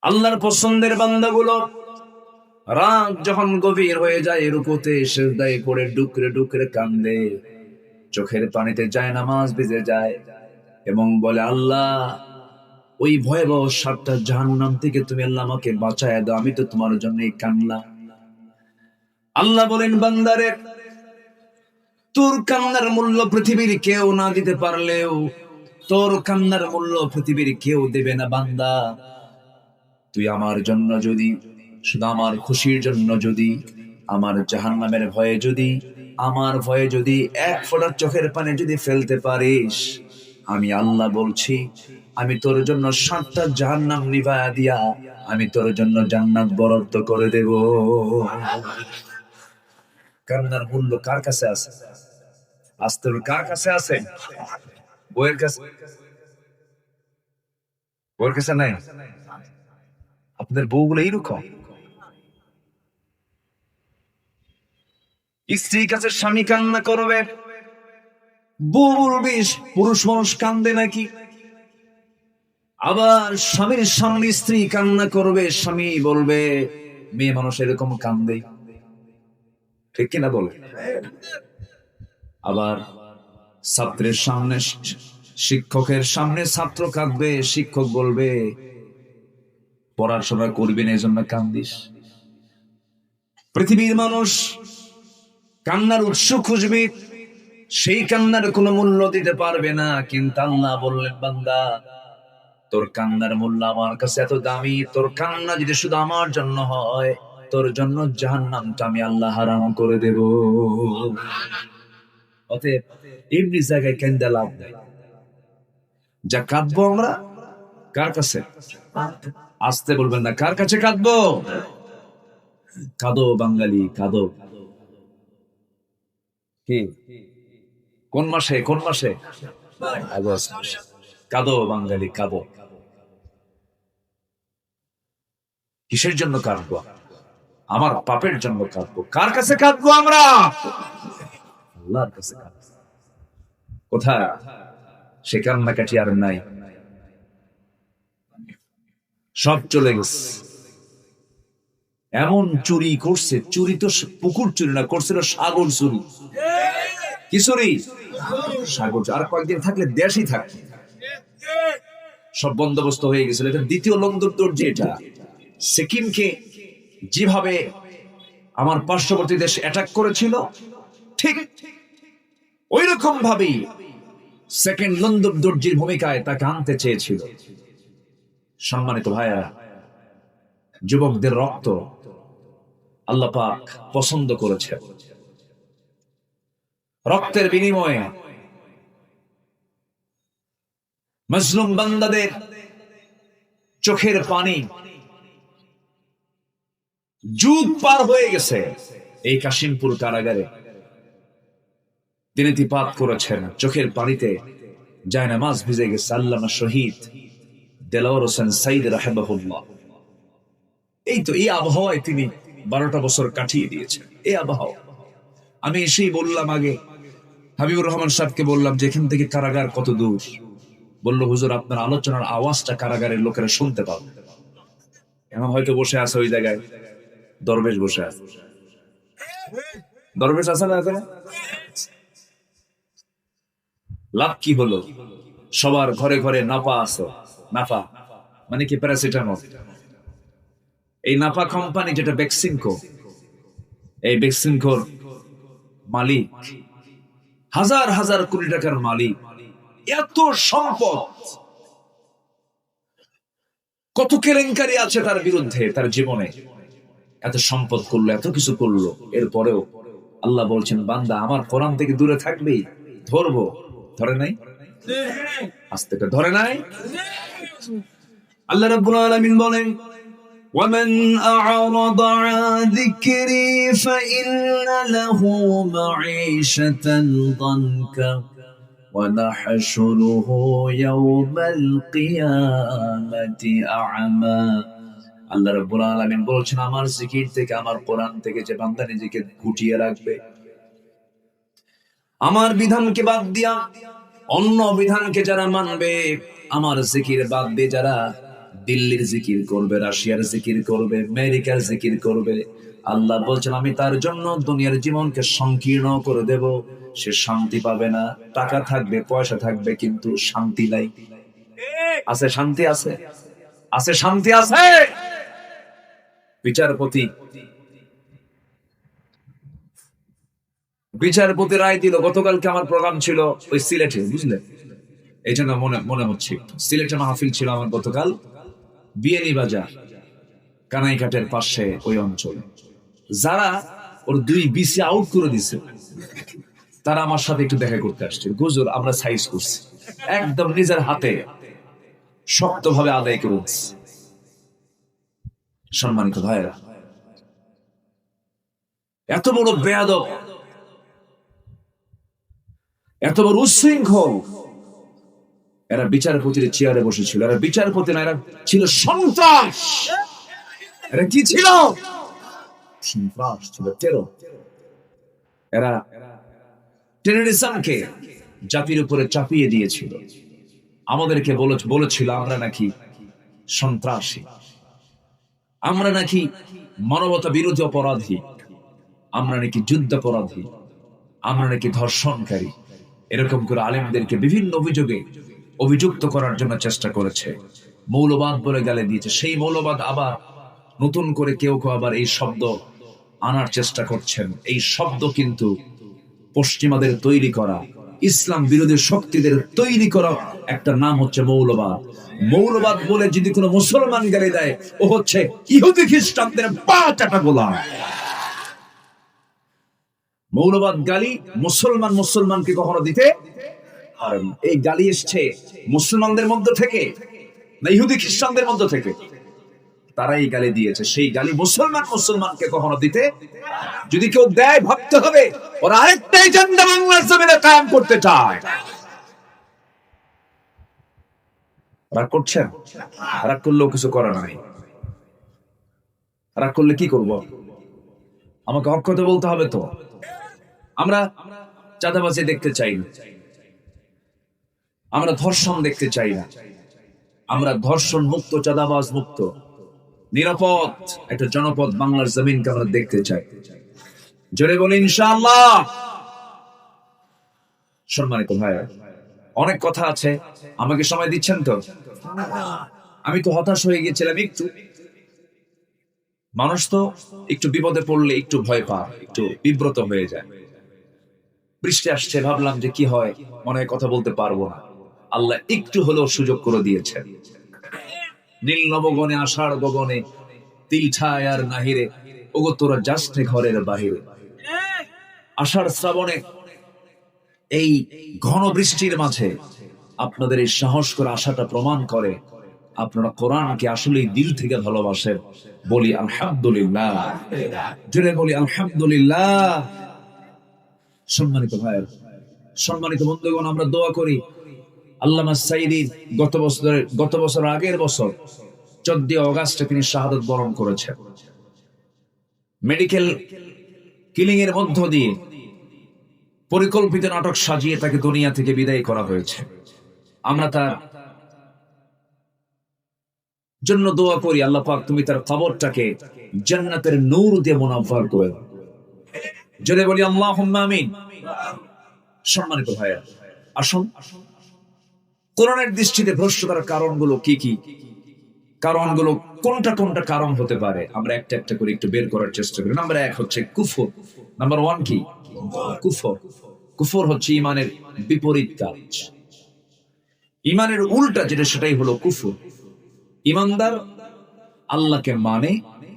আল্লাহর পছন্দের বান্দাগুলো রাত যখন গভীর হয়ে যায় রুকুতে সিজদায় পড়ে ডুকরে ডুকরে কান্দে, চোখের পানিতে যায় নামাজ ভিজে যায় এবং বলে, আল্লাহ ওই ভয়াবহ 7টা জাহান্নাম থেকে তুমি আল্লাহ আমাকে বাঁচায় দাও, আমি তো তোমার জন্যই কান্না। আল্লাহ বলেন, বান্দারে তোর কান্নার মূল্য পৃথিবীর কেউ না দিতে পারলেও, তোর কান্নার মূল্য পৃথিবীর কেউ দেবে না বান্দা। তুই আমার জন্য যদি, শুধু আমার খুশির জন্য যদি, আমার জাহান্নামের ভয়ে যদি, আমার ভয়ে যদি এক ফোঁটা চোখের পানি যদি ফেলতে পারিস, আমি আল্লাহ বলছি, আমি তোর জন্য 7টা জাহান্নাম নিভায়া দিয়া আমি তোর জন্য জান্নাত বরাদ্দ করে দেব। কান্নার মূল্য কার কাছে আছে? আস্তে কার কাছে আছে? বইয়ের কাছে? বইয়ের কাছে নাই? আপনাদের বউগুলো এইরকম, স্ত্রীর কাছে স্বামী কান্না করবে, বউ বলবে পুরুষ মানুষ কান্দে নাকি। আবার স্বামীর সামনে স্ত্রী কান্না করবে, স্বামী বলবে মেয়ে মানুষ এরকম কান্দে। ঠিক কিনা বলে? আবার ছাত্রের সামনে, শিক্ষকের সামনে ছাত্র কাঁদবে, শিক্ষক বলবে পড়াশোনা করবি না এজন্য কান্দিস। পৃথিবীর মানুষ কান্নার উৎস খুঁজবে, সেই কান্নার কোনো মূল্য দিতে পারবে না। কিন্তু আল্লাহ বললেন, বান্দা তোর কান্নার মূল্য আমার কাছে এত দামি, তোর কান্না যদি শুধু আমার জন্য হয়, তোর জন্য জাহান্নামটা আমি আল্লাহ হারাম করে দেব। অতএব এমনি জায়গায় কেন্দে লাভ নাই। যা কাঁদবো আমরা কার কাছে? আসতে বলবেন না, কার কাছে কাঁদবো? কাঁদো বাঙালি, কাঁদো। কি কোন মাসে? কোন মাসে? আগস্ট। কাঁদো বাঙালি, কাঁদো। কিসের জন্য কাঁদবো? আমার পাপের জন্য কাঁদবো। কার কাছে কাঁদবো আমরা? আল্লাহর কাছে কাঁদবো। কোথায় সে কান্নাকাটি আর নাই, সব চলে গেছে। এমন চুরি করছে, চুরি তো পুকুর চুরি না, করছিল সাগর চুরি। কি চুরি? সাগর। আর কয়েকদিন থাকলে দেশই থাকবে। সব বন্দোবস্ত হয়ে গেছিল। এটা দ্বিতীয় লন্দন দর্জি। এটা সিকিমকে যেভাবে আমার পার্শ্ববর্তী দেশ অ্যাটাক করেছিল, ঠিক ওই রকম ভাবেই সেকেন্ড লন্দন দর্জির ভূমিকায় তাকে আনতে চেয়েছিল। সম্মানিত ভাইয়া, যুবকদের রক্ত আল্লাহ পাক পছন্দ করেছে। রক্তের বিনিময়ে মজলুম বান্দাদের চোখের পানি যুগ পার হয়ে গেছে। এই কাশিমপুর কারাগারে তিনি তিপাত করেছেন, চোখের পানিতে জায়নামাজ ভিজে গেছে। আল্লামা শহীদ দেলাওয়ার হোসেন সাইদ রাহিমাহুল্লাহ, এই তো এই আবহাওয়ায় তিনি 12টা বছর কাটিয়ে দিয়েছেন। এই আবহাওয়া আমি এসেই বললাম, আগে হাবিবুর রহমান সাহেবকে বললাম যে এখান থেকে কারাগার কত দূর। বলল, হুজুর আপনার আলোচনার আওয়াজটা কারাগারের লোকেরা শুনতে পাবে। এখন হয়তো বসে আছে ওই জায়গায় দরবেশ বসে আছে। দরবেশ আছে না এখানে? লাভ কি হলো? সবার ঘরে ঘরে নাপা আছে। নাপা মানে কি? প্যারাসিটামল। এই নাপা কোম্পানি যেটা বেক্সিমকো, এই বেক্সিমকোর মালিক হাজার হাজার কোটি টাকার মালিক। এত সম্পদ, কত কেলেঙ্কারি আছে তার বিরুদ্ধে, তার জীবনে এত সম্পদ করলো, এত কিছু করলো। এরপরেও আল্লাহ বলছেন, বান্দা আমার কোরআন থেকে দূরে থাকবি, ধরবো। ধরে নাই? আস্তে করে ধরে নাই? আল্লাহ রাব্বুল আলামিন বলেন, ومن أعرض عن ذكري فإن له معيشة ضنكا ونحشره يوم القيامة أعمى। আল্লাহ রাব্বুল আলামিন বলছেন, আমার জিকির থেকে, আমার কোরআন থেকে যে বান্দা নিজেকে গুটিয়ে রাখবে, আমার বিধানকে বাদ দিয়া অন্য বিধানকে যারা মানবে, আমার জিকির বাদ দিয়ে যারা দিল্লির জিকির করবে, রাশিয়ার জিকির করবে, আমেরিকার জিকির করবে। আল্লাহ বলছেন আমি তার জন্য দুনিয়ার জীবনকে সংকীর্ণ করে দেব। সে শান্তি পাবে না। টাকা থাকবে, পয়সা থাকবে, কিন্তু শান্তি নাই। আছে শান্তি? আছে, আছে শান্তি আছে। বিচারপতি রায় দিল। গতকালকে আমার প্রোগ্রাম ছিল ওই সিলেটে, বুঝলেন? এই জন্য মনে হচ্ছে সিলেটে মাহফিল ছিল আমার গতকাল, বিয়ানী বাজার, কানাইঘাটের পাশে ওই অঞ্চলে। যারা ওর 2 বিসি আউট করে দিছে, তারা আমার সাথে একটু দেখা করতে আসছে। হুজুর আমরা সাইজ করছি, একদম নিজের হাতে শক্তভাবে আদায় করে উঠছি। সম্মানিত ভাইরা, এত বড় বেয়াদব, এত বড় উচ্ছৃঙ্খল, এরা বিচারপতির চেয়ারে বসেছিল। এরা বিচারপতি না, এরা ছিল সন্ত্রাস। এরা কি ছিল? সন্ত্রাস ছিল, টেরর। এরা টেররিজমকে জাতির উপরে চাপিয়ে দিয়েছিল। আমাদেরকে বলেছিল আমরা নাকি সন্ত্রাসী, আমরা নাকি মানবতা বিরোধী অপরাধী, আমরা নাকি যুদ্ধাপরাধী, আমরা নাকি ধর্ষণকারী। এরকম করে আলেমদেরকে বিভিন্ন অভিযোগে অভিযুক্ত করার জন্য চেষ্টা করেছে। মৌলবাদ বলে গালে দিয়েছে। সেই মৌলবাদ আবার নতুন করে কেউ কেউ আবার এই শব্দ আনার চেষ্টা করছেন। এই শব্দ কিন্তু পশ্চিমাদের তৈরি করা, ইসলাম বিরোধী শক্তিদের তৈরি করা একটা নাম হচ্ছে মৌলবাদ। মৌলবাদ বলে যদি কোনো মুসলমান গালি দেয়, ও হচ্ছে ইহুদি খ্রিস্টানদের পা চাটা গোলাম। মৌলবাদ গালি মুসলমানকে কখনো দিতে পারেন। এই গালি এসছে মুসলমানদের মধ্য থেকে না ইহুদি খ্রিস্টানদের মধ্য থেকে? তারাই গালি দিয়েছে। সেই গালি মুসলমানকে কখনো দিতে, যদি কেউ দেয় ভাবতে হবে ওরা আরেকটা এজেন্ডা বাংলার জমিনে কায়েম করতে চায়। রাগ করছেন? রাগ করলেও কিছু করার নাই। রাগ করলে কি করব? আমাকে হক কথা বলতে হবে তো। আমরা চাঁদাবাজি দেখতে চাই না, আমরা ধর্ষণ দেখতে চাই না, আমরা ধর্ষণ মুক্ত, চাঁদাবাজ মুক্ত, নিরাপদ একটা জনপদ বাংলার জমিনকে আমরা দেখতে চাই। জোরে বলি ইনশাআল্লাহ। সম্মানিত ভাইরা, অনেক কথা আছে, আমাকে সময় দিচ্ছেন তো? আমি তো হতাশ হয়ে গিয়েছিলাম একটু। মানুষ তো একটু বিপদে পড়লে একটু ভয় পায়, একটু বিব্রত হয়ে যায়। বৃষ্টি আসছে, ভাবলাম যে কি হয়, মনে হয় কথা বলতে পারবো না। আল্লাহ একটু হলেও সুযোগ করে দিয়েছেন। নীল নবগণে আষাঢ় গগনে তিল ছায়ার নাহিরে, ওগো তোরা যাস নে ঘরের বাহিরে। আষাঢ় শ্রাবণে এই ঘন বৃষ্টির মাঝে আপনাদের এই সাহস করে আশাটা প্রমাণ করে আপনারা কোরআনকে আসলেই দিল থেকে ভালোবাসেন। বলি আলহামদুলিল্লাহ, জোরে বলি আলহামদুলিল্লাহ। সম্মানিত ভাইয়ের, সম্মানিত বন্ধুগণ, আমরা দোয়া করি আল্লামা সাইদি গত বছর আগের বছর 14 অগাস্টে তিনি শাহাদাত বরণ করেছেন। মেডিকেল কিলিং এর মধ্য দিয়ে পরিকল্পিত নাটক সাজিয়ে তাকে দুনিয়া থেকে বিদায় করা হয়েছে। আমরা তার জন্য দোয়া করি, আল্লাহ পাক তুমি তার কবরটাকে জান্নাতের নূর দিয়ে মুনাফফার করে দাও। জোরে বলি আল্লাহুম্মা আমিন। সম্মানিত ভাইয়া, আসুন কোরআনের দৃষ্টিতে ভ্রষ্টতার কারণগুলো কি কি, কারণগুলো কোনটা কারণ হতে পারে, আমরা একটা একটা করে একটু বের করার চেষ্টা করি। নাম্বার 1 হচ্ছে কুফর। নাম্বার 1 কি? কুফর। কুফর হচ্ছে ইমানের বিপরীত কাজ। ইমানের উল্টা যেটা, সেটাই হলো কুফর। ইমানদার আল্লাহকে মানে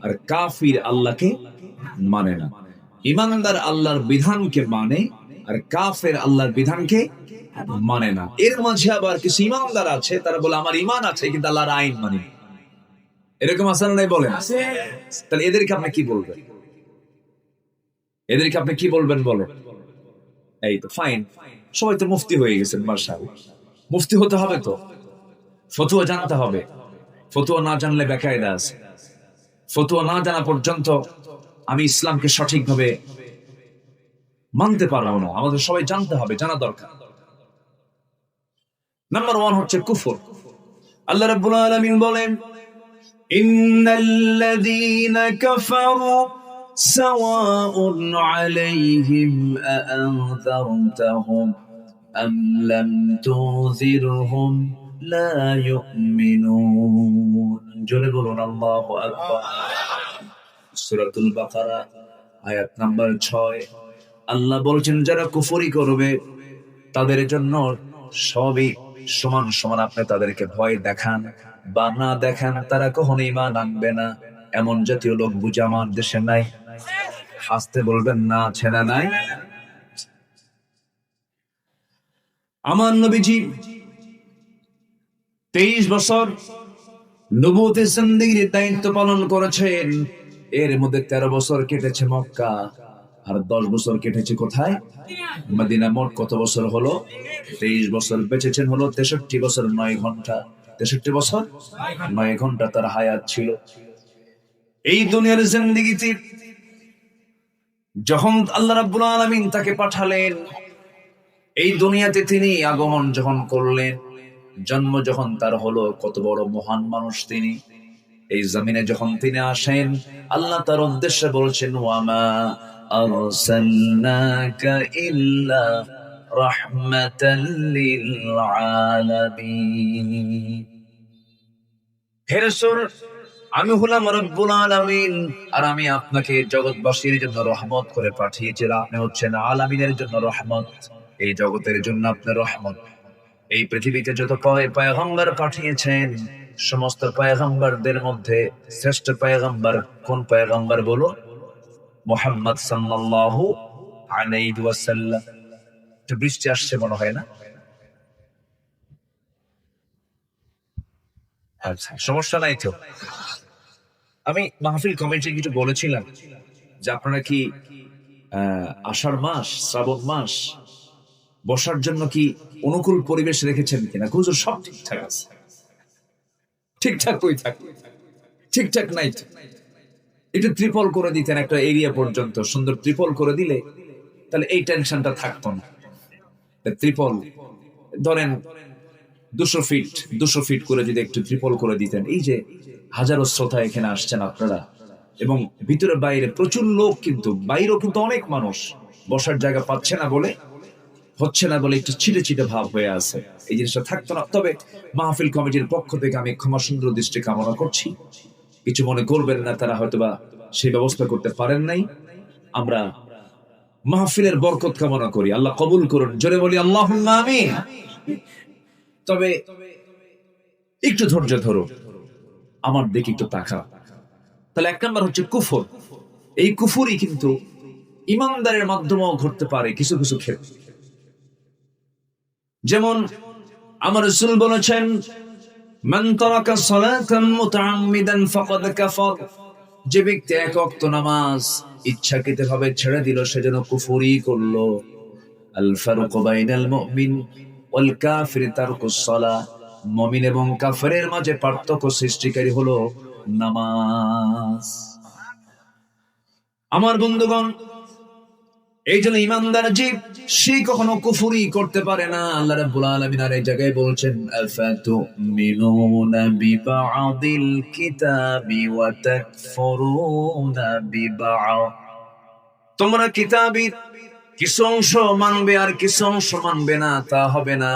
আর কাফির আল্লাহকে মানে না। ইমানদার আল্লাহর বিধানকে মানে আর কাফের আল্লাহর বিধানকে মানে না। এর মাঝে আবার কিছু ইমানদার আছে, তারা বলে আমার ইমান আছে কিন্তু আল্লাহর আইন মানি। এরকম আছে না নাই বলেন? তাহলে এদেরকে আপনি কি বলবেন? এদেরকে আপনি কি বলবেন বলেন? এই তো ফাইন, সবাই তো মুফতি হয়ে গেছেন, মাশাআল্লাহ। মুফতি হতে হবে তো, ফতোয়া জানতে হবে। ফতোয়া না জানলে বেকায়দা আছে। ফতোয়া না জানা পর্যন্ত আমি ইসলামকে সঠিকভাবে মানতে পারবো না। আমাদের সবাই জানতে হবে, জানা দরকার। নাম্বার 1 হচ্ছে কুফর। আল্লাহ রাব্বুল আলামিন বলেন ইন্নাল্লাযীনা কাফারু সাওয়াউন আলাইহিম আআনযারতাহুম আম লাম তুযিরহুম লা ইউমিনুন। জোরে বলুন আল্লাহু আকবার। সূরাতুল বাকারা আয়াত নাম্বার 6। আল্লাহ বলছেন যারা কুফরি করবে তাদের জন্য সবই সমান সমান। আপনি তাদেরকে ভয় দেখান বা না দেখান, তারা কখনো ঈমান আনবে না। এমন জাতীয় লোক বুঝে আমার দেশে নাই? আসতে বলবেন না, ছেড়া নাই। আমার নবীজি 23 বছর নবুয়তের জিন্দেগির দায়িত্ব পালন করেছেন। এর মধ্যে 13 বছর কেটেছে মক্কা, আর 10 বছর কেটেছে কোথায়? মদিনা। মোট কত বছর হলো? 23 বছর। বেঁচেছেন হলো 63 বছর 9 ঘন্টা। 63 বছর 9 ঘন্টা তার হায়াত ছিল। এই দুনিয়ার জিন্দেগিতে যখন আল্লাহ রাব্বুল আলামিন তাকে পাঠালেন, এই দুনিয়াতে তিনি আগমন যখন করলেন, জন্ম যখন তার হলো, কত বড় মহান মানুষ তিনি। এই জমিনে যখন তিনি আসেন, আল্লাহ তার উদ্দেশ্যে বলছেন, ওয়ামা আরসালনাকা ইল্লা রাহমাতাল লিল আলামিন। হে রাসূল, আমি হলাম রব্বুল আলামিন, আর আমি আপনাকে জগৎবাসীর জন্য রহমত করে পাঠিয়েছি। আপনি হচ্ছেন আলামিনের জন্য রহমত, এই জগতের জন্য আপনি রহমত। এই পৃথিবীতে যত পয়গম্বর পাঠিয়েছেন, সমস্ত পয়গম্বরদের মধ্যে শ্রেষ্ঠ পয়গম্বর কোন পয়গম্বর বলো? মুহাম্মদ সাল্লাল্লাহু আলাইহি ওয়াসাল্লাম। তো বৃষ্টি আসছে মনে হয় না? আচ্ছা, সমস্যা নাই তো। আমি মাহফিল কমিটি কিছু বলেছিলাম যে আপনারা কি আষাঢ় মাস, শ্রাবণ মাস বসার জন্য কি অনুকূল পরিবেশ রেখেছেন কিনা? হুজুর সব ঠিকঠাক আছে। ঠিকঠাক কই থাকে? ঠিকঠাক নাই। একটু ত্রিপল করে দিতেন একটা এরিয়া পর্যন্ত, সুন্দর ত্রিপল করে দিলে তাহলে এই টেনশনটা থাকতো না। ত্রিপল ধরেন 200 ফিট করে যদি একটু ত্রিপল করে দিতেন, এই যে হাজারো শ্রোতা এখানে আসছেন আপনারা, এবং ভিতরে বাইরে প্রচুর লোক, কিন্তু বাইরেও কিন্তু অনেক মানুষ বসার জায়গা পাচ্ছে না বলে, হচ্ছে না বলে একটু ছিটে ছিটে ভাব হয়ে আছে, এই জিনিসটা থাকতো না। তবে মাহফিল কমিটির পক্ষ থেকে আমি ক্ষমা সুন্দর দৃষ্টি কামনা করছি, কিছু মনে করবেন না, তারা হয়তোবা সেই ব্যবস্থা করতে পারেন নাই। আমরা মাহফিলের বরকত কামনা করি, আল্লাহ কবুল করুন। জোরে বলি আল্লাহুম্মা আমিন। তবে একটু ধৈর্য ধরো, আমার দিকে একটু তাকা। তাহলে 1 নাম্বার হচ্ছে কুফর। এই কুফরই কিন্তু ইমানদারের মাধ্যমেও ঘটতে পারে কিছু কিছু ক্ষেত্রে। যেমন আমার রাসূল বলেছেন, মান তারাকা সালাতান মুতাআম্মিদান ফাকাদ কাফার। যে ব্যক্তি 1 ওয়াক্ত নামাজ ইচ্ছাকৃতভাবে ছেড়ে দিল, সে যেন কুফরি করলো। আল ফারকু বাইনাল মুমিন ওয়াল কাফির তারকুস সালাহ। মুমিন এবং কাফেরের মাঝে পার্থক্য সৃষ্টিকারী হলো নামাজ। আমার বন্ধুগণ, এই জন্য ইমানদার জীব সে কখনো কুফরি করতে পারে না। আল্লাহ রাব্বুল আলামিন আর এই জায়গায় বলছেন, আফাতুমিনুনা বিবা'দিল কিতাবি ওয়া তাকফুরুনা বিবা'দ। তোমরা কিতাবের কিছু অংশ মানবে আর কিছু অংশ মানবে না, তা হবে না।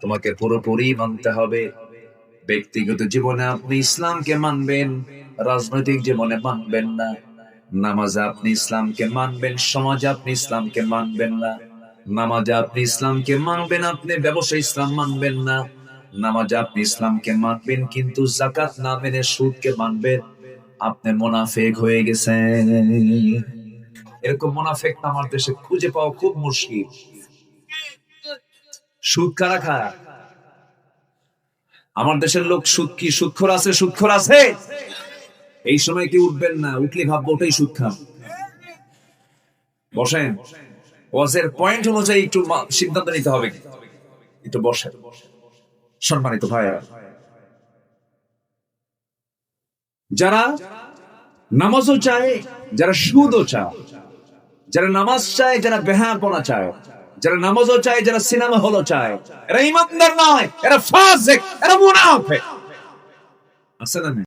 তোমাকে পুরোপুরি মানতে হবে। ব্যক্তিগত জীবনে আপনি ইসলামকে মানবেন, রাজনৈতিক জীবনে মানবেন না। নামাজে আপনি ইসলামকে মানবেন, সমাজে আপনি ইসলামকে মানবেন না। নামাজে আপনি ইসলামকে মানবেন, আপনি ব্যবসায় ইসলাম মানবেন না। নামাজে আপনি ইসলামকে মানবেন, কিন্তু যাকাত না মেনে সুদকে মানবেন, আপনি মুনাফিক হয়ে গেছেন। এরকম মুনাফিক আমার দেশে খুঁজে পাওয়া খুব মুশকিল। সুদ কারা খায়? আমার দেশের লোক সুদ কি সুদখোর আছে? সুদখোর আছে? এই সময় কি উঠবেন না, উঠলে ভাববো ওটাই সুদ খান। বসেন, ওয়াজের পয়েন্ট অনুযায়ী একটু সিদ্ধান্ত নিতে হবে। একটু বসেন। সম্মানিত ভাইরা, যারা নামাজও চায়, যারা সুদও চায়, যারা নামাজ চায়, যারা বেহায়াপনা চায়, যারা নামাজও চায়, যারা সিনেমা হলও চায়, এরা ইমানদার নয়, এরা ফাসিক, এরা মুনাফিক। আছে না?